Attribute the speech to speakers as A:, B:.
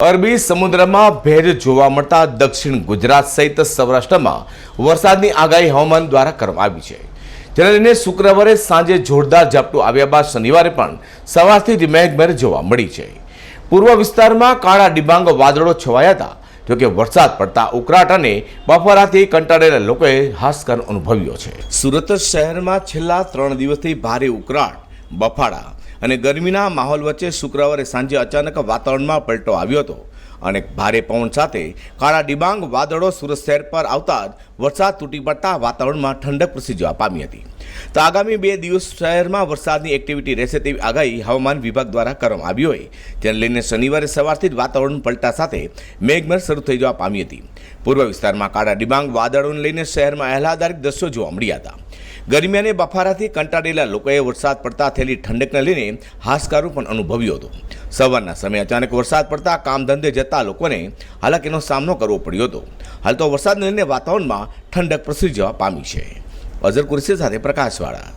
A: અરબી સમુદ્રમાં ભેજ જોવા મળતા દક્ષિણ ગુજરાત સહિત સૌરાષ્ટ્રમાં વરસાદની આગાહી હવામાન દ્વારા કરવામાં આવી છે, જેને લઈને શુક્રવારે સાંજે જોરદાર ઝાપટું આવ્યા બાદ શનિવારે પણ સવારથી જ મેઘમહેર જોવા મળી છે। પૂર્વ વિસ્તારમાં કાળા ડિબાંગ વાદળો છવાયા હતા, જોકે વરસાદ પડતા ઉકળાટ અને બફારાથી કંટાળેલા લોકોએ હાશકાર અનુભવ્યો છે। સુરત શહેરમાં છેલ્લા 3 દિવસથી ભારે ઉકળાટ, બફારા અને ગરમીના માહોલ વચ્ચે શુક્રવારે સાંજે અચાનક વાતાવરણમાં પલટો આવ્યો હતો અને ભારે પવન સાથે કાળા ડિબાંગ વાદળો સુરત શહેર પર આવતા જ વરસાદ તૂટી પડતા વાતાવરણમાં ઠંડક પ્રસરી જવા પામી હતી। તો આગામી 2 દિવસ શહેરમાં વરસાદની એક્ટિવિટી રહેશે તેવી આગાહી હવામાન વિભાગ દ્વારા કરવામાં આવી હોય, જેને લઈને શનિવારે સવારથી જ વાતાવરણ પલટા સાથે મેઘમહેર શરૂ થઈ જવા પામી હતી। પૂર્વ વિસ્તારમાં કાળા ડિબાંગ વાદળોને લઈને શહેરમાં આહલાદક દ્રશ્યો જોવા મળ્યા હતા। ગરમી અને બફારાથી કંટાળેલા લોકોએ વરસાદ પડતા થયેલી ઠંડકને લઈને હાશકારો પણ અનુભવ્યો હતો। સવારના સમયે અચાનક વરસાદ પડતા કામ ધંધે જતા લોકોને હાલાકીનો સામનો કરવો પડ્યો હતો। હાલ તો વરસાદને લઈને વાતાવરણમાં ઠંડક પ્રસરી જવા પામી છે। અઝર કુરેશી સાથે પ્રકાશવાળા।